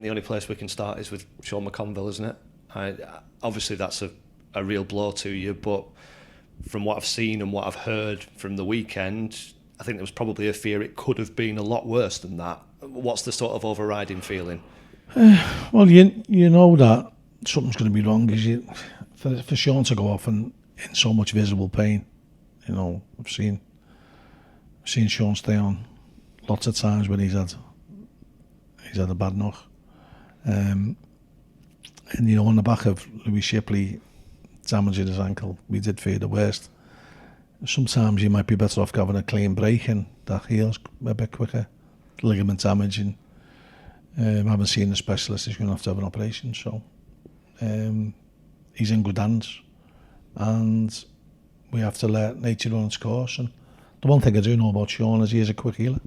The only place we can start is with Sean McConville, isn't it? Obviously, that's a real blow to you, but from what I've seen and what I've heard from the weekend, I think there was probably a fear it could have been a lot worse than that. What's the sort of overriding feeling? Well, you know that something's going to be wrong. For Sean to go off and in so much visible pain, you know, I've seen Sean stay on lots of times when he's had a bad knock. And you know, on the back of Louis Shipley damaging his ankle, we did fear the worst. Sometimes you might be better off having a clean break and that heals a bit quicker. Ligament damage, and I haven't seen the specialist. He's going to have an operation, so he's in good hands, and we have to let nature run its course. And the one thing I do know about Sean is he is a quick healer,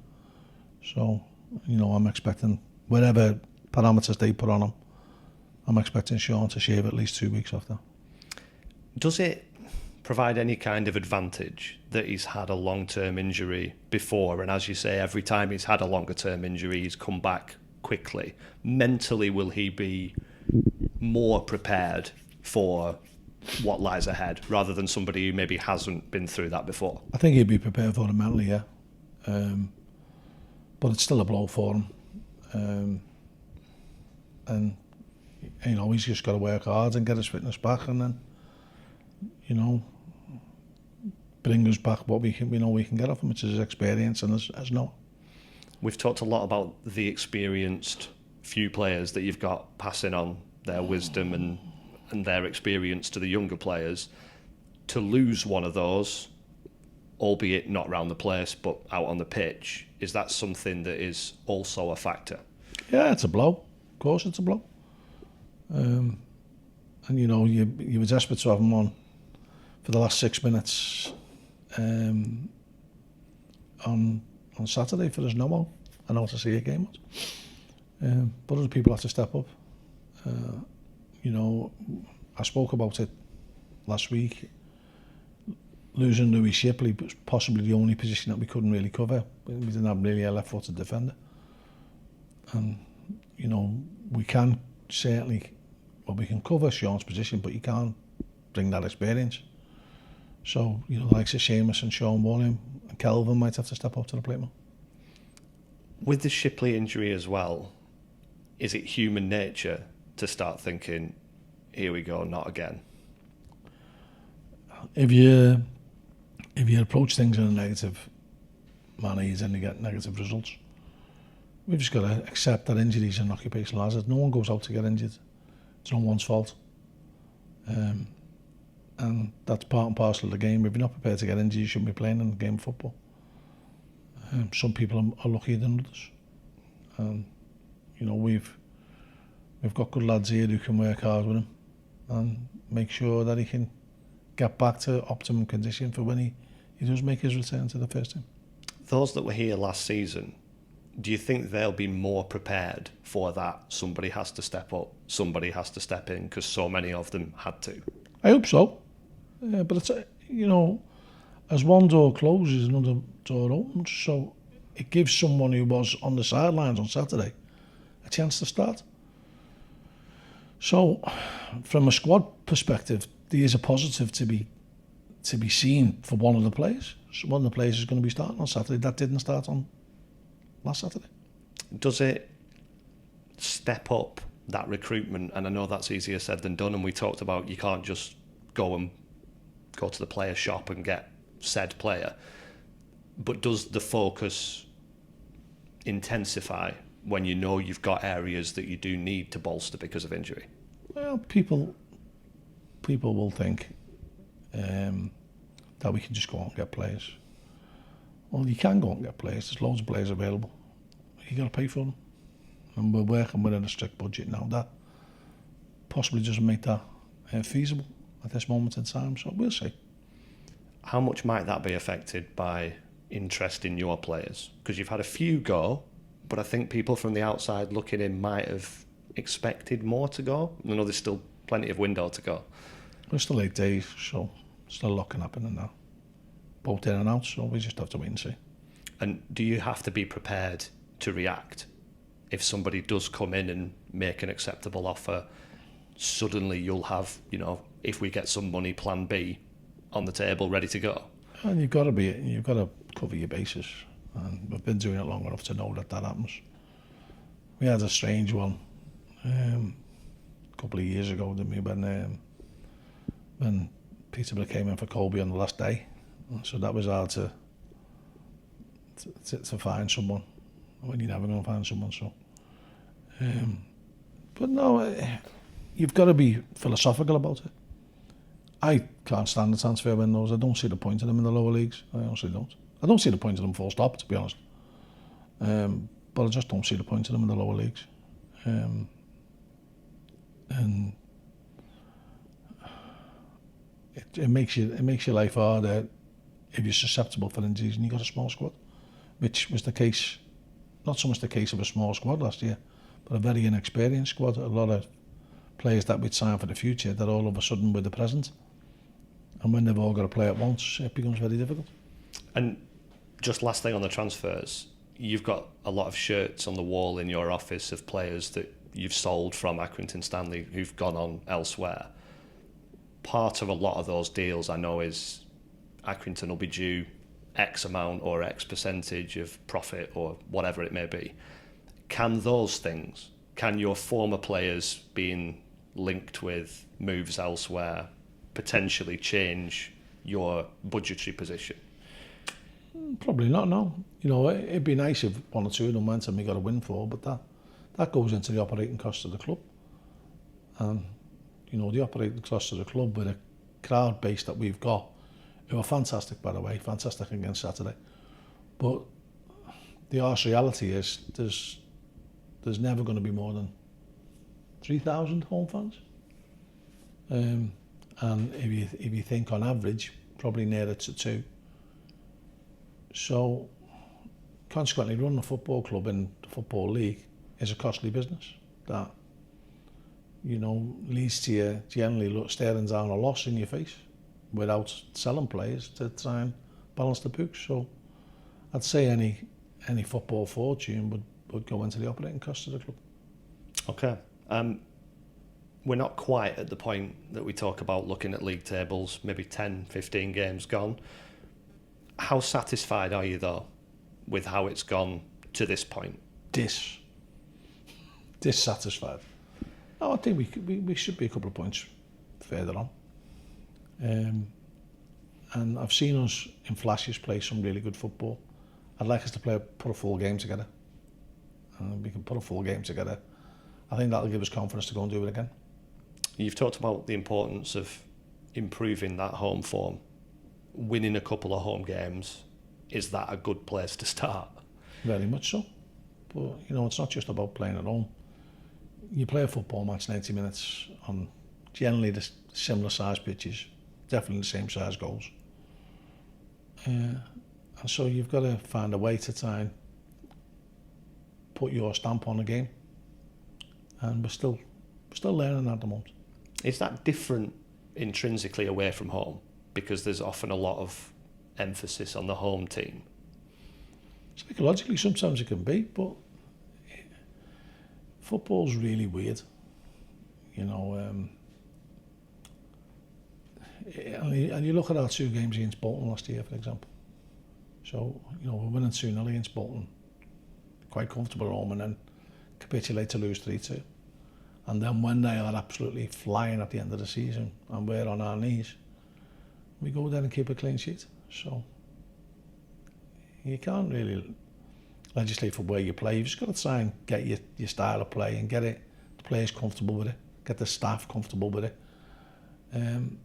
so you know, I'm expecting whatever parameters they put on him, I'm expecting Sean to shave at least 2 weeks off that. Does it provide any kind of advantage that he's had a long-term injury before, and as you say, every time he's had a longer-term injury he's come back quickly? Mentally, will he be more prepared for what lies ahead rather than somebody who maybe hasn't been through that before? I think he'd be prepared for it mentally, yeah. But it's still a blow for him, and you know, he's just got to work hard and get his fitness back, and then, you know, bring us back what we know we can get off him, which is his experience and his know. We've talked a lot about the experienced few players that you've got passing on their wisdom and their experience to the younger players. To lose one of those, albeit not around the place but out on the pitch, is that something that is also a factor? Yeah, it's a blow. Of course it's a blow. And you know, you were desperate to have him on for the last 6 minutes on Saturday for his no-mo. I know to see a game was. But other people have to step up. You know, I spoke about it last week. Losing Louis Shipley was possibly the only position that we couldn't really cover. We didn't have really a left-footed defender. And, you know, we can certainly, well, we can cover Sean's position, but you can't bring that experience. So, you know, like Seamus and Sean William and Kelvin might have to step up to the plate more. With the Shipley injury as well, is it human nature to start thinking, here we go, not again? If you approach things in a negative manner, you tend to get negative results. We've just got to accept that injury is an occupational hazard. No one goes out to get injured. It's no one's fault. And that's part and parcel of the game. If you're not prepared to get injured, you shouldn't be playing in the game of football. Some people are luckier than others. You know, we've got good lads here who can work hard with him and make sure that he can get back to optimum condition for when he does make his return to the first team. Those that were here last season, do you think they'll be more prepared for that? Somebody has to step up, somebody has to step in, because so many of them had to. I hope so. But it's, you know, as one door closes, another door opens. So it gives someone who was on the sidelines on Saturday a chance to start. So from a squad perspective, there is a positive to be seen for one of the players. So one of the players is going to be starting on Saturday. That didn't start on last Saturday. Does it step up that recruitment? And I know that's easier said than done, and we talked about you can't just go to the player shop and get said player, but does the focus intensify when you know you've got areas that you do need to bolster because of injury? Well, people will think that we can just go out and get players. Well, you can go out and get players. There's loads of players available. You got to pay for them. And we're working within a strict budget now. That possibly doesn't make that feasible at this moment in time, so we'll see. How much might that be affected by interest in your players? Because you've had a few go, but I think people from the outside looking in might have expected more to go. I know there's still plenty of window to go. There's still 8 days, so still a lot can happen in that. Both in and out, so we just have to wait and see. And do you have to be prepared to react if somebody does come in and make an acceptable offer, suddenly you'll have, if we get some money, plan B on the table, ready to go. And you've got to cover your bases. And we've been doing it long enough to know that happens. We had a strange one a couple of years ago, didn't we, when Peterborough came in for Coley on the last day. So that was hard to find someone when you're never going to find someone. So, but no, you've got to be philosophical about it. I can't stand the transfer windows. I don't see the point of them in the lower leagues. I honestly don't. I don't see the point of them full stop, to be honest. But I just don't see the point of them in the lower leagues. And it makes your life harder if you're susceptible for injuries and you've got a small squad, which was the case, not so much the case of a small squad last year, but a very inexperienced squad. A lot of players that we'd sign for the future that all of a sudden were the present. And when they've all got to play at once, it becomes very difficult. And just last thing on the transfers, you've got a lot of shirts on the wall in your office of players that you've sold from Accrington Stanley who've gone on elsewhere. Part of a lot of those deals, I know, is Accrington will be due X amount or X percentage of profit or whatever it may be. Can those things, can your former players being linked with moves elsewhere potentially change your budgetary position? Probably not, no. It'd be nice if one or two of them went and we got a windfall, but that goes into the operating costs of the club. And, the operating costs of the club with a crowd base that we've got, who are fantastic, by the way, fantastic against Saturday. But the harsh reality is there's never going to be more than 3,000 home fans. And if you think on average, probably nearer to 2. So, consequently, running a football club in the Football League is a costly business that, leads to you generally staring down a loss in your face without selling players to try and balance the books. So, I'd say any football fortune would go into the operating costs of the club. Okay. We're not quite at the point that we talk about looking at league tables, maybe 10, 15 games gone. How satisfied are you, though, with how it's gone to this point? Dissatisfied. No, I think we should be a couple of points further on. And I've seen us in flashes play some really good football. I'd like us to put a full game together. We can put a full game together. I think that'll give us confidence to go and do it again. You've talked about the importance of improving that home form. Winning a couple of home games, is that a good place to start? Very much so. But, it's not just about playing at home. You play a football match 90 minutes on generally the similar size pitches, definitely the same size goals. And so you've got to find a way to try and put your stamp on the game. And we're still learning at the moment. Is that different intrinsically away from home? Because there's often a lot of emphasis on the home team. Psychologically, sometimes it can be, but football's really weird. And you look at our 2 games against Bolton last year, for example. So, we're winning 2-0 against Bolton, quite comfortable at home, and then capitulate to lose 3-2. And then when they are absolutely flying at the end of the season and we're on our knees, we go there and keep a clean sheet. So you can't really legislate for where you play. You've just got to try and get your style of play and get the players comfortable with it, get the staff comfortable with it. And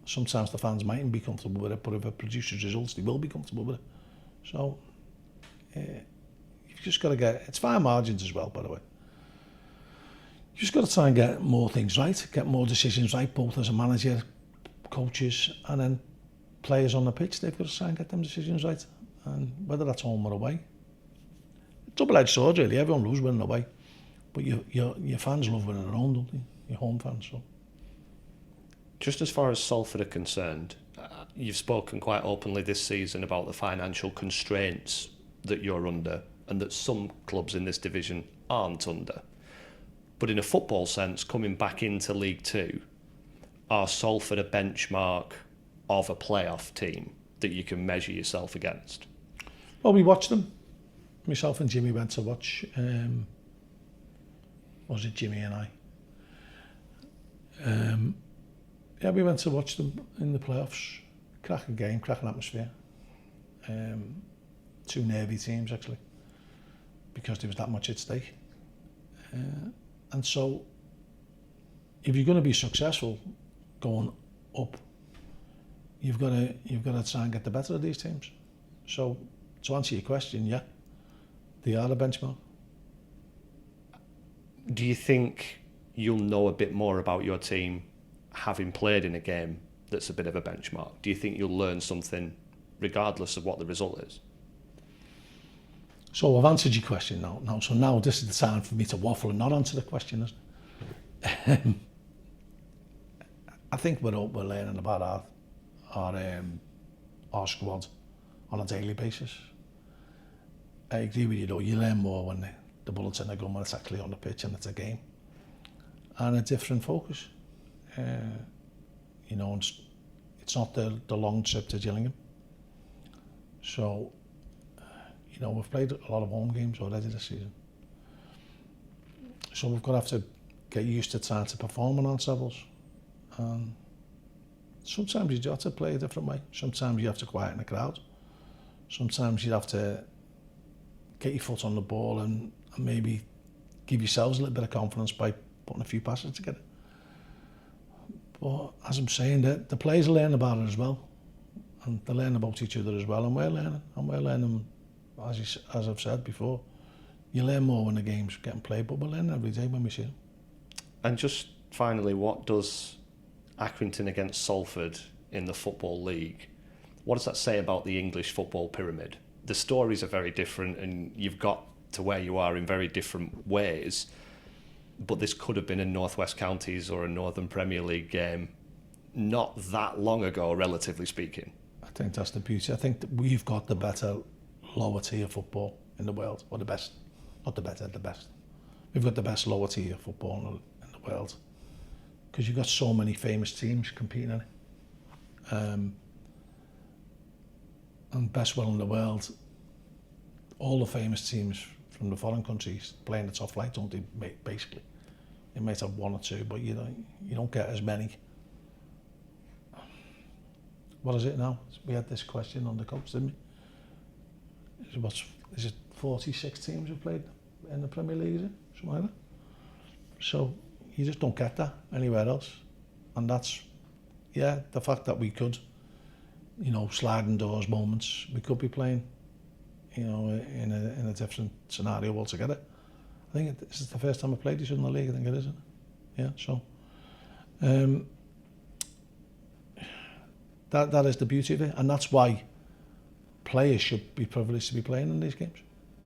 sometimes the fans mightn't be comfortable with it, but if it produces results, they will be comfortable with it. So you've just got to it's fine margins as well, by the way. You just got to try and get more things right, get more decisions right, both as a manager, coaches, and then players on the pitch. They've got to try and get them decisions right, and whether that's home or away. Double-edged sword, really. Everyone loves winning away, but your fans love winning at home, don't they? Your home fans. So, just as far as Salford are concerned, you've spoken quite openly this season about the financial constraints that you're under and that some clubs in this division aren't under. But in a football sense, coming back into League Two, are Salford a benchmark of a playoff team that you can measure yourself against? Well, we watched them. Myself and Jimmy went to watch. Was it Jimmy and I? Yeah, we went to watch them in the playoffs. Cracking game, cracking atmosphere. Two nervy teams, actually, because there was that much at stake. And so, if you're going to be successful going up, you've got to try and get the better of these teams. So, to answer your question, yeah, they are a benchmark. Do you think you'll know a bit more about your team having played in a game that's a bit of a benchmark? Do you think you'll learn something regardless of what the result is? So I've answered your question now. So now this is the time for me to waffle and not answer the question, isn't it? I think we're learning about our squad on a daily basis. I agree with you though, you learn more when the bullets in the gun when it's actually on the pitch and it's a game. And a different focus. You know, it's not the long trip to Gillingham. So, you know, we've played a lot of home games already this season. So we've got to have to get used to trying to perform on our levels. And sometimes you have to play a different way. Sometimes you have to quieten the crowd. Sometimes you have to get your foot on the ball and maybe give yourselves a little bit of confidence by putting a few passes together. But as I'm saying, the players learn about it as well, and they learn about each other as well, and we're learning, as I've said before, you learn more when the game's getting played, but we're learning every day when we see them. And just finally, what does Accrington against Salford in the Football League, what does that say about the English football pyramid? The stories are very different and you've got to where you are in very different ways, but this could have been a North West Counties or a Northern Premier League game not that long ago, relatively speaking. I think that's the beauty. I think that we've got the better lower tier football in the world, or the best, not the better, the best. We've got the best lower tier football in the world because you've got so many famous teams competing in it. And best will in the world, all the famous teams from the foreign countries playing the top flight, don't they, basically? They might have one or two, but you don't get as many. What is it now? We had this question on the coach, didn't we? Is it 46 teams who played in the Premier League, is it? Something like that. So you just don't get that anywhere else. And that's, yeah, the fact that we could, you know, sliding doors moments, we could be playing, you know, in a different scenario altogether. I think this is the first time I played this in the league, I think it is, isn't it? Yeah, so that is the beauty of it, and that's why players should be privileged to be playing in these games.